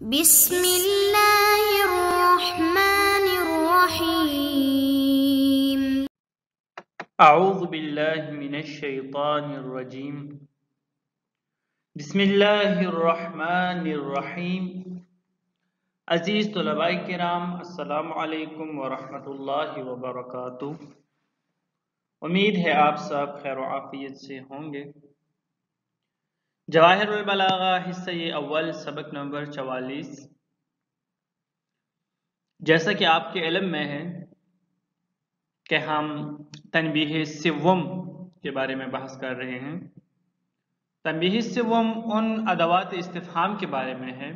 بسم اللہ الرحمن الرحیم اعوذ باللہ من الشیطان الرجیم بسم اللہ الرحمن الرحیم عزیز طلباء کرام، السلام علیکم ورحمۃ اللہ وبرکاتہ۔ امید ہے آپ سب خیر و عافیت سے ہوں گے۔ جواہر البلاغہ حصہ اول سبق نمبر 44، جیسا کہ آپ کے علم میں ہے کہ ہم تنبیہ سوم کے بارے میں بحث کر رہے ہیں۔ تنبیہ سوم ان ادوات استفہام کے بارے میں ہے،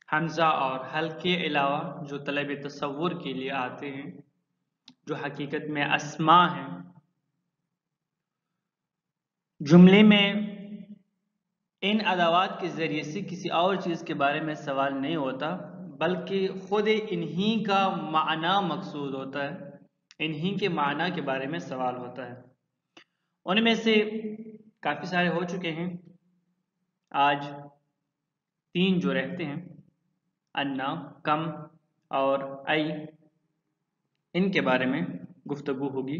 حمزہ اور حل کے علاوہ، جو طلب تصور کے لیے آتے ہیں، جو حقیقت میں اسماء ہیں۔ جملے میں ان ادوات کے ذریعے سے کسی اور چیز کے بارے میں سوال نہیں ہوتا، بلکہ خود انہی کا معنی مقصود ہوتا ہے، انہی کے معنی کے بارے میں سوال ہوتا ہے۔ ان میں سے کافی سارے ہو چکے ہیں، آج 3 جو رہتے ہیں، انا، کم اور ای، ان کے بارے میں گفتگو ہوگی۔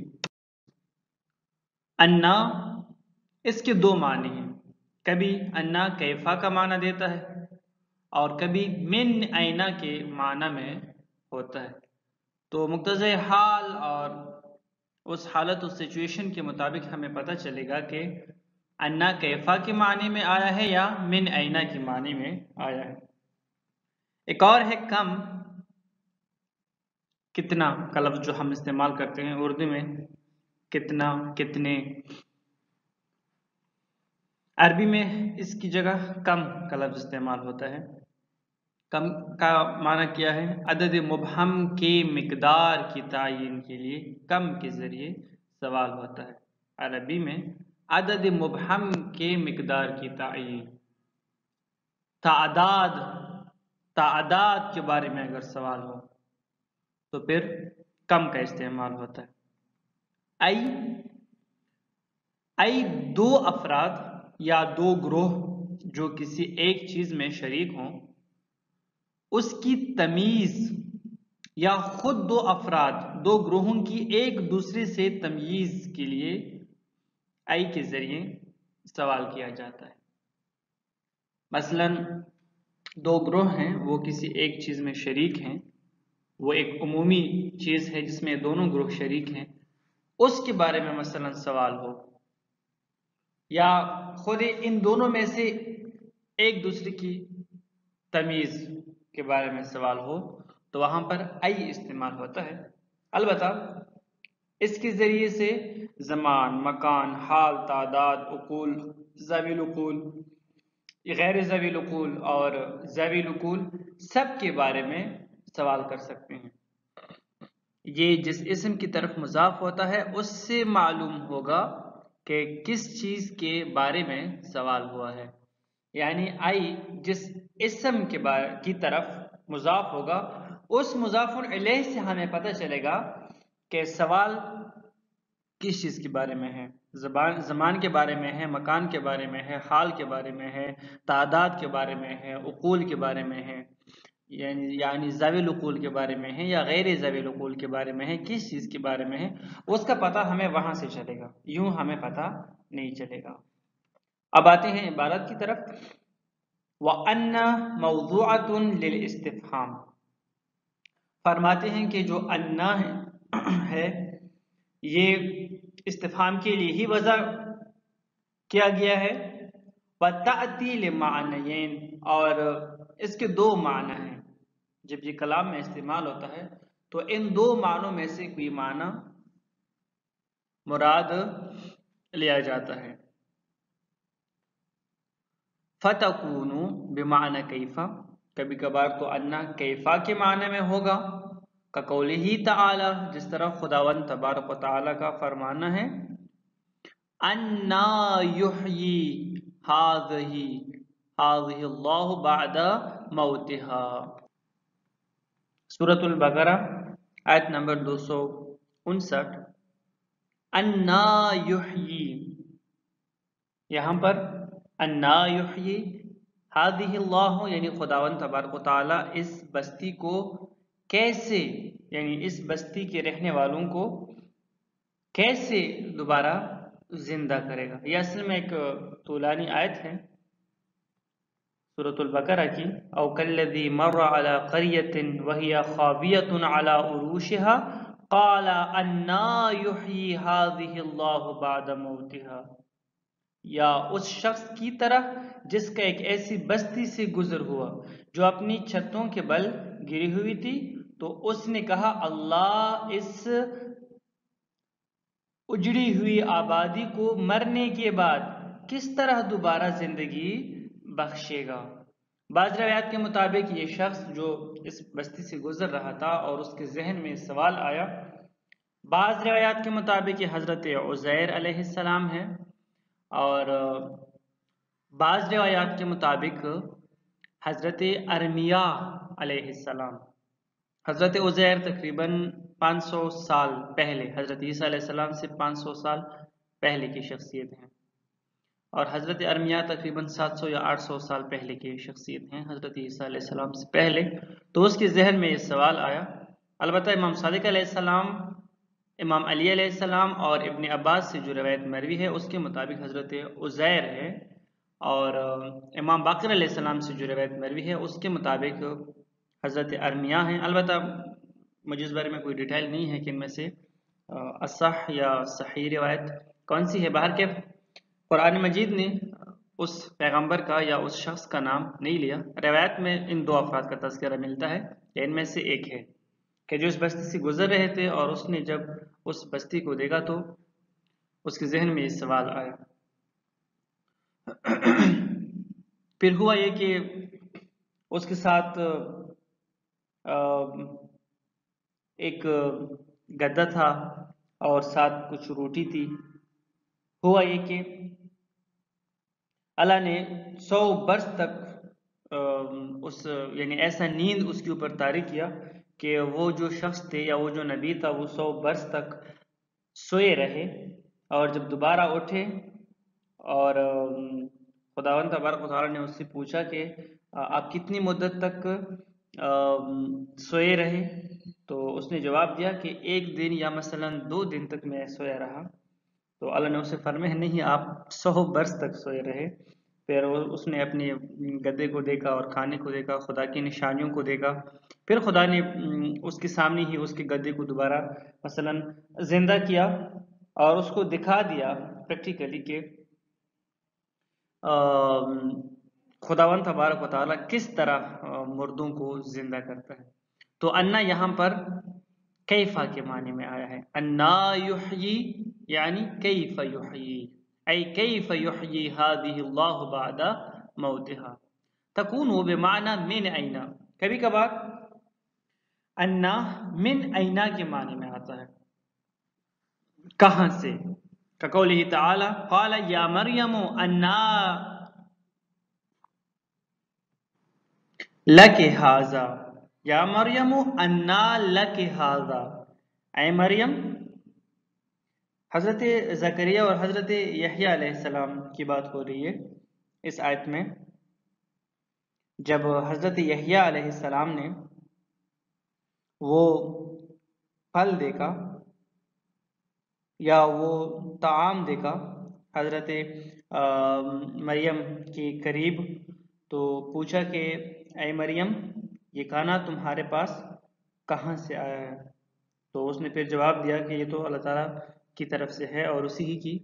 انا، اس کے 2 معنی ہیں، کبھی انا کیفا کا معنی دیتا ہے اور کبھی من اینا کے معنی میں ہوتا ہے۔ تو مقتضی حال اور اس حالت و سچویشن کے مطابق ہمیں پتہ چلے گا کہ انا کیفا کے معنی میں آیا ہے یا من اینا کے معنی میں آیا ہے۔ ایک اور ہے کم، کتنا کا لفظ جو ہم استعمال کرتے ہیں اردو میں، کتنا، کتنے۔ عربی میں اس کی جگہ کم کا لفظ استعمال ہوتا ہے۔ کم کا معنی کیا ہے؟ عدد مبہم کے مقدار کی تعین کے لیے کم کے ذریعے سوال ہوتا ہے۔ عربی میں عدد مبہم کے مقدار کی تعین، تعداد کے بارے میں اگر سوال ہو تو پھر کم کا استعمال ہوتا ہے۔ ای 2 افراد یا 2 گروہ جو کسی ایک چیز میں شریک ہوں، اس کی تمیز، یا خود 2 افراد 2 گروہوں کی ایک دوسرے سے تمییز کے لیے ای کے ذریعے سوال کیا جاتا ہے۔ مثلا 2 گروہ ہیں، وہ کسی ایک چیز میں شریک ہیں، وہ ایک عمومی چیز ہے جس میں دونوں گروہ شریک ہیں، اس کے بارے میں مثلا سوال ہو، یا خود ان دونوں میں سے ایک دوسرے کی تمیز کے بارے میں سوال ہو، تو وہاں پر ای استعمال ہوتا ہے۔ البتہ اس کے ذریعے سے زمان، مکان، حال، تعداد، عقول، ذوی العقول، غیر ذوی العقول اور ذوی العقول سب کے بارے میں سوال کر سکتے ہیں۔ یہ جس اسم کی طرف مضاف ہوتا ہے اس سے معلوم ہوگا کہ کس چیز کے بارے میں سوال ہوا ہے، یعنی ای جس اسم کی طرف مضاف ہوگا، اس مضاف الیہ سے ہمیں پتہ چلے گا کہ سوال کس چیز کے بارے میں ہے، زمان کے بارے میں ہے، مکان کے بارے میں ہے، حال کے بارے میں ہے، تعداد کے بارے میں ہے، عقول کے بارے میں ہے، یعنی ذوی العقول کے بارے میں ہے یا غیر ذوی العقول کے بارے میں ہے، کس چیز کے بارے میں ہے، اس کا پتہ ہمیں وہاں سے چلے گا، یوں ہمیں پتہ نہیں چلے گا۔ اب آتے ہیں عبارت کی طرف۔ وَأَنَّ مَوْضُوعَةٌ لِلْإِسْتِفْهَامِ، فرماتے ہیں کہ جو انا ہے یہ استفہام کے لیے ہی وضع کیا گیا ہے۔ وَتَأْتِي لِمَعْنَيَيْنِ، اور اس کے 2 معنی ہیں۔ جب یہ کلام میں استعمال ہوتا ہے تو ان 2 معنوں میں سے کوئی معنی مراد لیا جاتا ہے۔ فَتَكُونُ بِمَعْنَ كَيْفَ، کبھی کبھار تو انا کیفا کے معنی میں ہوگا، کَقَوْلِهِ تَعَالَى، جس طرح خداوند تبارک و تعالی کا فرمانا ہے، اَنَّا يُحْيِي هَذِهِ اللَّهُ بَعْدَ مَوْتِهَا، سورۃ البقرہ آیت نمبر 259۔ اَنَّا يُحْيِي، یہاں پر اَنَّا يُحْيِي ہادہ اللہ یعنی خداوند تبارک و تعالی اس بستی کو کیسے، یعنی اس بستی کے رہنے والوں کو کیسے دوبارہ زندہ کرے گا۔ یہ اصل میں ایک طولانی آیت ہے سورۃ البقرہ کی، او کالذی مر علی قریۃ وہی خاویۃ علی عروشها قال انا یحیی ہذہ اللہ بعد موتها، یا اس شخص کی طرح جس کا ایک ایسی بستی سے گزر ہوا جو اپنی چھتوں کے بل گری ہوئی تھی، تو اس نے کہا اللہ اس اجڑی ہوئی آبادی کو مرنے کے بعد کس طرح دوبارہ زندگی بخشے گا۔ بعض روایات کے مطابق یہ شخص جو اس بستی سے گزر رہا تھا اور اس کے ذہن میں سوال آیا، بعض روایات کے مطابق یہ حضرت عزیر علیہ السلام ہے، اور بعض روایات کے مطابق حضرت ارمیہ علیہ السلام۔ حضرت عزیر تقریباً 500 سال پہلے، حضرت عیسیٰ علیہ السلام سے 500 سال پہلے کی شخصیت ہیں، اور حضرت ارمیہ تقریباً 700 یا 800 سال پہلے کی شخصیت ہیں حضرت عیسیٰ علیہ السلام سے پہلے۔ تو اس کے ذہن میں یہ سوال آیا۔ البتہ امام صادق علیہ السلام، امام علی علیہ السلام اور ابن عباس سے جو روایت مروی ہے اس کے مطابق حضرت عزیر ہے، اور امام باقر علیہ السلام سے جو روایت مروی ہے اس کے مطابق حضرت ارمیہ ہیں۔ البتہ مجھے اس بارے میں کوئی ڈیٹیل نہیں ہے کہ ان میں سے اصح یا صحیح روایت کون سی ہے۔ باہر کے قرآن مجید نے اس پیغمبر کا یا اس شخص کا نام نہیں لیا۔ روایت میں ان دو افراد کا تذکرہ ملتا ہے، یا ان میں سے ایک ہے کہ جو اس بستی سے گزر رہے تھے، اور اس نے جب اس بستی کو دیکھا تو اس کے ذہن میں یہ سوال آیا۔ پھر ہوا یہ کہ اس کے ساتھ ایک گدا تھا اور ساتھ کچھ روٹی تھی۔ ہوا یہ کہ اللہ نے 100 برس تک اس یعنی ایسا نیند اس کے اوپر طاری کیا کہ وہ جو شخص تھے یا وہ جو نبی تھا وہ 100 برس تک سوئے رہے، اور جب دوبارہ اٹھے اور خداوند تبارک و تعالی نے اس سے پوچھا کہ آپ کتنی مدت تک سوئے رہے، تو اس نے جواب دیا کہ 1 دن یا مثلاً 2 دن تک میں سویا رہا۔ تو اللہ نے اسے فرمایا نہیں، آپ 100 برس تک سوئے رہے۔ پھر اس نے اپنے گدے کو دیکھا اور کھانے کو دیکھا، خدا کی نشانیوں کو دیکھا، پھر خدا نے اس کے سامنے ہی اس کے گدے کو دوبارہ مثلاً زندہ کیا اور اس کو دکھا دیا پریکٹیکلی کہ خداوند تبارک و تعالیٰ کس طرح مردوں کو زندہ کرتا ہے۔ تو انا یہاں پر کیفا کے معنی میں آیا ہے۔ انا یحیی یعنی کیف یحیی، ای کیف یحیی ہذہ اللہ بعد موتها، تکون بمعنی من اینا۔ کبھی کبھار انا من اینا کے معنی میں آتا ہے، کہاں سے، کقولہ تعالی قال یا مریم انا لک ھذا، یا مریم انا لک ھذا، اے مریم۔ حضرت زکریا اور حضرت یحییٰ علیہ السلام کی بات ہو رہی ہے اس آیت میں۔ جب حضرت یحییٰ علیہ السلام نے وہ پھل دیکھا یا وہ طعام دیکھا حضرت مریم کے قریب، تو پوچھا کہ اے مریم یہ کھانا تمہارے پاس کہاں سے آیا ہے؟ تو اس نے پھر جواب دیا کہ یہ تو اللہ تعالیٰ کی طرف سے ہے اور اسی ہی کی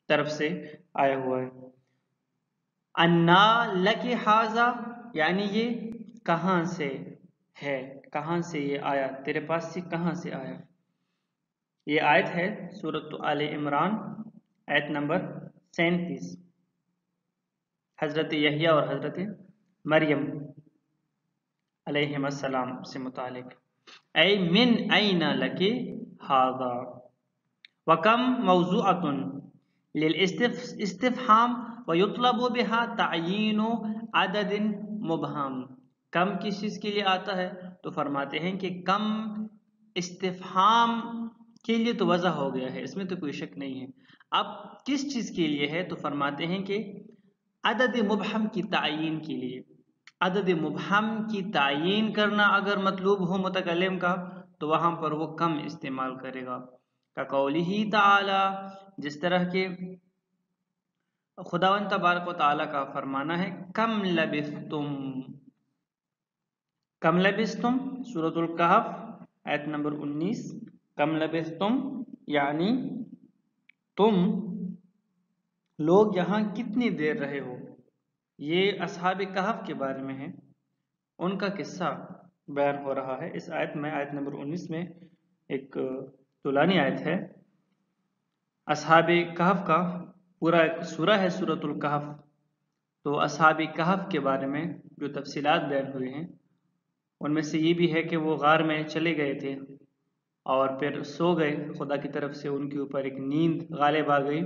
طرف سے آیا ہوا ہے۔ انا لک ھذا یعنی یہ کہاں سے ہے، کہاں سے یہ آیا، تیرے پاس سے کہاں سے آیا۔ یہ آیت ہے سورۃ آل عمران آیت نمبر 37، حضرت یحییٰ اور حضرت مریم علیہم السلام سے متعلق۔ اے من این لک ھذا، وکم موضوعۃ للاستفہام ویطلب بها تعیین عدد مبہم۔ کم کس چیز کے لیے آتا ہے؟ تو فرماتے ہیں کہ کم استفہام کے لیے تو وضع ہو گیا ہے، اس میں تو کوئی شک نہیں ہے۔ اب کس چیز کے لیے ہے؟ تو فرماتے ہیں کہ عدد مبہم کی تعین کے لیے، عدد مبہم کی تعین کرنا اگر مطلوب ہو متکلم کا تو وہاں پر وہ کم استعمال کرے گا، کقولہ تعالی، جس طرح کے خداوند تبارک و تعالی کا فرمانا ہے کم لبثتم، کم لبثتم، سورۃ الکہف آیت نمبر 19، کم لبثتم یعنی تم لوگ یہاں کتنی دیر رہے ہو۔ یہ اصحاب کہف کے بارے میں ہے، ان کا قصہ بیان ہو رہا ہے اس آیت میں، آیت نمبر 19 میں ایک طولانی آیت ہے۔ اصحاب کہف کا پورا ایک سورہ ہے سورۃ الکہف، تو اصحاب کہف کے بارے میں جو تفصیلات بیان ہوئے ہیں ان میں سے یہ بھی ہے کہ وہ غار میں چلے گئے تھے اور پھر سو گئے، خدا کی طرف سے ان کے اوپر ایک نیند غالب آ گئی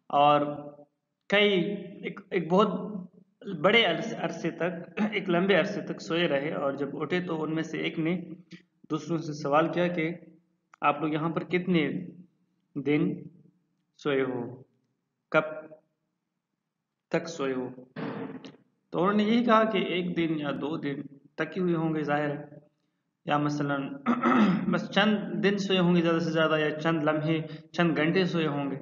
اور ایک بہت بڑے عرصے تک، ایک لمبے عرصے تک سوئے رہے، اور جب اٹھے تو ان میں سے ایک نے دوسروں سے سوال کیا کہ آپ لوگ یہاں پر کتنے دن سوئے ہو، کب تک سوئے ہو؟ تو انہوں نے یہی کہا کہ 1 دن یا 2 دن تک ہی ہوئے ہوں گے ظاہر ہے، یا مثلا بس چند دن سوئے ہوں گے زیادہ سے زیادہ، یا چند لمحے چند گھنٹے سوئے ہوں گے۔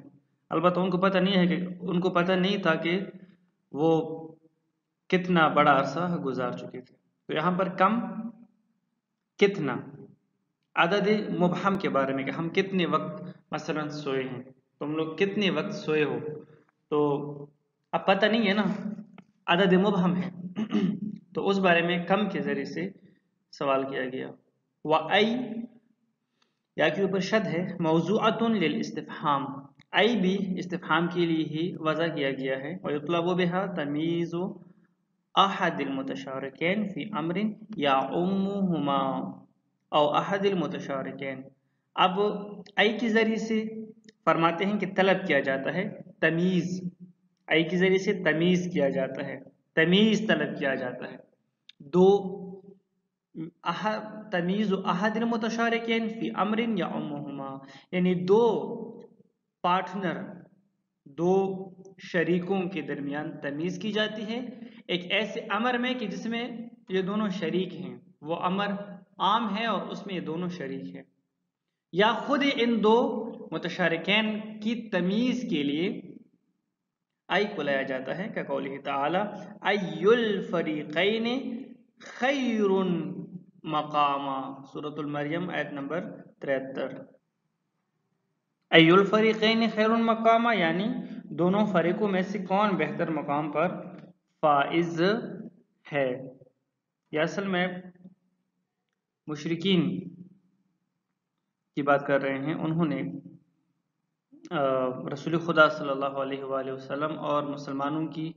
البتہ ان کو پتہ نہیں ہے کہ ان کو پتہ نہیں تھا کہ وہ کتنا بڑا عرصہ گزار چکے تھے۔ تو یہاں پر کم، کتنا، عدد مبہم کے بارے میں کہ ہم کتنے وقت مثلا سوئے ہیں، تم لوگ کتنے وقت سوئے ہو، تو اب پتہ نہیں ہے نا، عدد مبہم ہے تو اس بارے میں کم کے ذریعے سے سوال کیا گیا۔ وَأَيْ یا کے اوپر شد ہے، موضوعۃ للاستفہام، ای بھی استفہام کے لیے ہی وضع کیا گیا ہے، وَيُطْلَبُ بِهَا تَمِيزُ أَحَدِ الْمُتَشَارِكَيْنِ فِي أَمْرٍ يَعُمُّهُمَا أو أحد المتشارکین۔ اب ای کے ذریعے سے فرماتے ہیں کہ طلب کیا جاتا ہے تمیز، ای کے ذریعے سے تمیز کیا جاتا ہے، تمیز طلب کیا جاتا ہے، دو تمیز احد المتشارکین فی امر یعمہما، یعنی دو پارٹنر، دو شریکوں کے درمیان تمیز کی جاتی ہے ایک ایسے امر میں کہ جس میں یہ دونوں شریک ہیں، وہ امر عام ہے اور اس میں یہ دونوں شریک ہیں، یا خود ان دو متشارکین کی تمیز کے لیے ای کو لایا جاتا ہے، کہ قولہ تعالی ای الفریقین خیر مقاما، سورۃ المریم آیت نمبر 73، ای الفریقین خیر مقاما یعنی دونوں فریقوں میں سے کون بہتر مقام پر فائز ہے۔ یہ اصل میں مشرکین کی بات کر رہے ہیں، انہوں نے رسول خدا صلی اللہ علیہ وآلہ وسلم اور مسلمانوں کی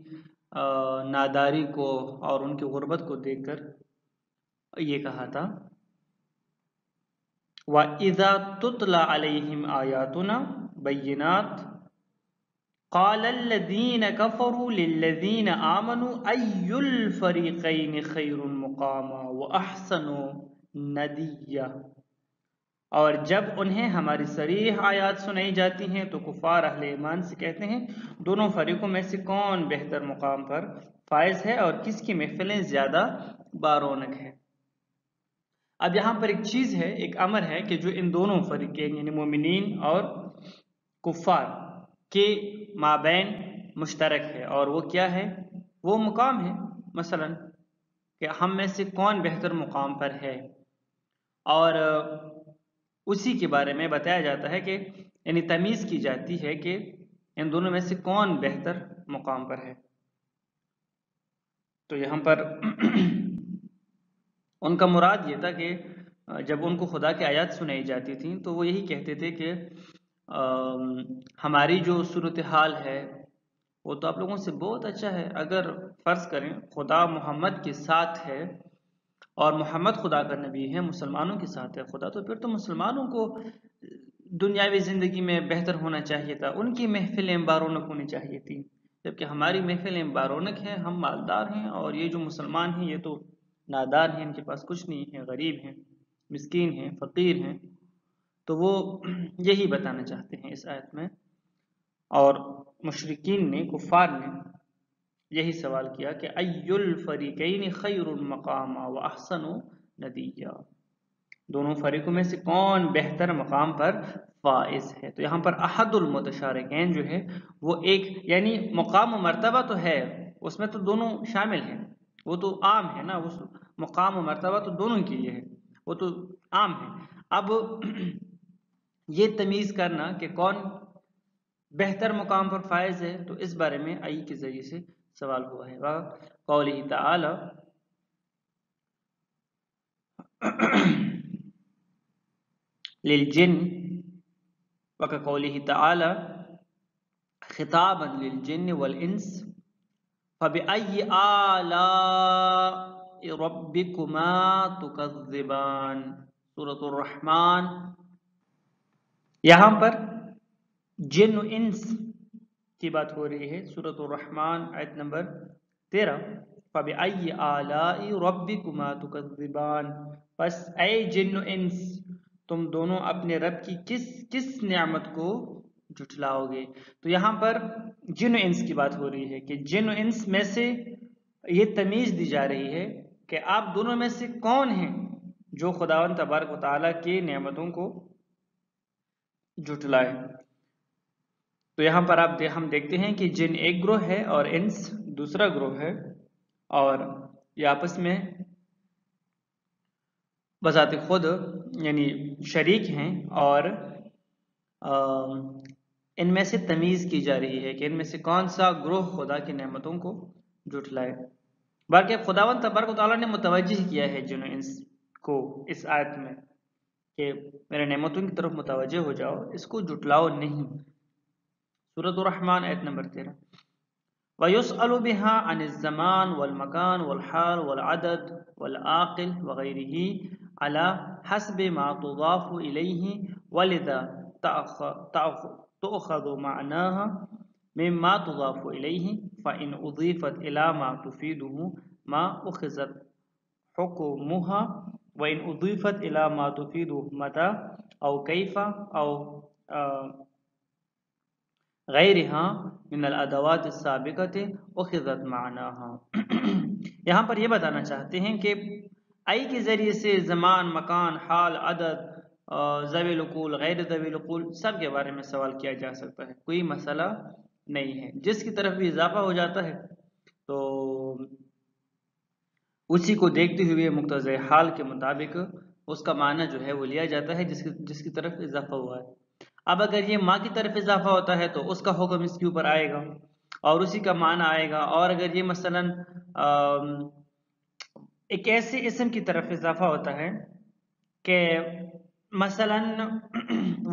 ناداری کو اور ان کی غربت کو دیکھ کر یہ کہا تھا وَإِذَا تُتْلَى عَلَيْهِمْ آيَاتُنَا بَيِّنَاتٍ قَالَ الَّذِينَ كَفَرُوا لِلَّذِينَ آمَنُوا أَيُّ الْفَرِيقَيْنِ خَيْرٌ مُقَامًا وَأَحْسَنُ نَدِيًّا، اور جب انہیں ہماری صریح آیات سنائی جاتی ہیں تو کفار اہل ایمان سے کہتے ہیں دونوں فریقوں میں سے کون بہتر مقام پر فائز ہے اور کس کی محفلیں زیادہ بارونق ہے۔ اب یہاں پر ایک چیز ہے، ایک امر ہے کہ جو ان دونوں فریقین یعنی مومنین اور کفار کے مابین مشترک ہے، اور وہ کیا ہے؟ وہ مقام ہے، مثلا کہ ہم میں سے کون بہتر مقام پر ہے، اور اسی کے بارے میں بتایا جاتا ہے کہ یعنی تمیز کی جاتی ہے کہ ان دونوں میں سے کون بہتر مقام پر ہے۔ تو یہاں پر ان کا مراد یہ تھا کہ جب ان کو خدا کی آیات سنائی جاتی تھیں تو وہ یہی کہتے تھے کہ ہماری جو صورتحال ہے وہ تو آپ لوگوں سے بہت اچھا ہے، اگر فرض کریں خدا محمد کے ساتھ ہے اور محمد خدا کا نبی ہے، مسلمانوں کے ساتھ ہے خدا، تو پھر تو مسلمانوں کو دنیاوی زندگی میں بہتر ہونا چاہیے تھا، ان کی محفلیں بارونق ہونی چاہیے تھی، جبکہ ہماری محفلیں بارونق ہیں، ہم مالدار ہیں، اور یہ جو مسلمان ہیں یہ تو نادار ہیں، ان کے پاس کچھ نہیں ہے، غریب ہیں، مسکین ہیں، فقیر ہیں۔ تو وہ یہی بتانا چاہتے ہیں اس آیت میں، اور مشرکین نے، کفار نے یہی سوال کیا کہ ای الفریقین خیر مقاما و احسن ندیا، دونوں فریقوں میں سے کون بہتر مقام پر فائز ہے. تو یہاں پر احد المتشارکین جو ہے وہ ایک، یعنی مقام و مرتبہ تو ہے اس میں تو دونوں شامل ہیں، وہ تو عام ہے نا، اس مقام و مرتبہ تو دونوں کے لیے ہے، وہ تو عام ہے. اب یہ تمیز کرنا کہ کون بہتر مقام پر فائز ہے، تو اس بارے میں ای کے ذریعے سے سوال ہوا ہے. قوله تعالی للجن، وقوله تعالی خطابا للجن والانس فبأي آلاء ربكما تكذبان، سورۃ الرحمن. یہاں پر جن و انس کی بات ہو رہی ہے، سورۃ الرحمن آیت نمبر 13. فبأي آلاء ربكما تكذبان، پس اے جن و انس تم دونوں اپنے رب کی کس نعمت کو جھٹلاؤ گے. تو یہاں پر جن و انس کی بات ہو رہی ہے کہ جن و انس میں سے یہ تمیز دی جا رہی ہے کہ آپ دونوں میں سے کون ہیں جو خداوند تبارک و تعالیٰ کی نعمتوں کو جھٹلائے. تو یہاں پر ہم دیکھتے ہیں کہ جن ایک گروہ ہے اور انس دوسرا گروہ ہے، اور یہ آپس میں بذات خود یعنی شریک ہیں، اور ان میں سے تمیز کی جا رہی ہے کہ ان میں سے کون سا گروہ خدا کی نعمتوں کو جھٹلائے. بلکہ خداوند تبارک و تعالیٰ نے متوجہ کیا ہے جن و انس کو اس آیت میں کہ میرے نعمتوں کی طرف متوجہ ہو جاؤ، اس کو جھٹلاؤ نہیں. سورۃ الرحمن آیت نمبر 13. وَيُسْأَلُ بِهَا عَنِ الزَّمَانِ وَالْمَكَانِ وَالْحَالِ وَالْعَدَدِ وَالْعَاقِلِ وَغَيْرِهِ عَلَى حَسْبِ مَا تُضَافُ إِلَيْهِ وَلِذَا تُؤْخَذُ مَعْنَاهَا مِمَّا تُضَافُ إِلَيْهِ فَإِنْ أُضِيفَتْ إِلَى مَا تُفِيدُهُ مَا أُخِذَتْ حُكْمُهَا وَإِنْ أُضِيفَتْ إِلَى مَا تُفِيدُهُ مَتَى أَوْ كَيْفَ أَوْ غیرها من الادوات السابقة اخذت معناها. یہاں پر یہ بتانا چاہتے ہیں کہ ای کے ذریعے سے زمان، مکان، حال، عدد، ذوی العقول، غیر ذوی العقول سب کے بارے میں سوال کیا جا سکتا ہے، کوئی مسئلہ نہیں ہے. جس کی طرف بھی اضافہ ہو جاتا ہے تو اسی کو دیکھتے ہوئے مقتضی حال کے مطابق اس کا معنی جو ہے وہ لیا جاتا ہے جس کی طرف اضافہ ہوا ہے. اب اگر یہ ماں کی طرف اضافہ ہوتا ہے تو اس کا حکم اس کے اوپر آئے گا اور اسی کا معنی آئے گا. اور اگر یہ مثلا ایک ایسے اسم کی طرف اضافہ ہوتا ہے کہ مثلا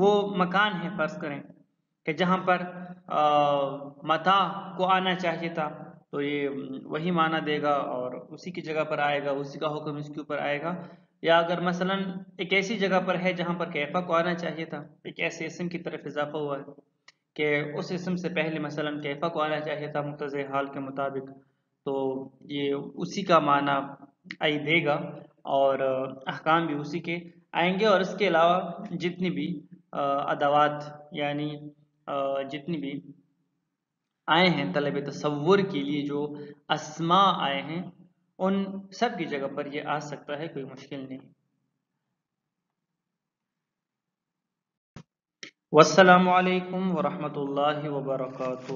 وہ مکان ہے، فرض کریں کہ جہاں پر متا کو آنا چاہیے تھا، تو یہ وہی معنی دے گا اور اسی کی جگہ پر آئے گا، اسی کا حکم اس کے اوپر آئے گا. یا اگر مثلا ایک ایسی جگہ پر ہے جہاں پر کیفا کو آنا چاہیے تھا، ایک ایسے اسم کی طرف اضافہ ہوا ہے کہ اس اسم سے پہلے مثلا کیفا کو آنا چاہیے تھا مقتضی حال کے مطابق، تو یہ اسی کا معنی آئی دے گا اور احکام بھی اسی کے آئیں گے. اور اس کے علاوہ جتنی بھی ادوات یعنی جتنی بھی آئے ہیں طلب تصور کے لیے جو اسماء آئے ہیں ان سب کی جگہ پر یہ آ سکتا ہے، کوئی مشکل نہیں. والسلام علیکم ورحمۃ اللہ وبرکاتہ.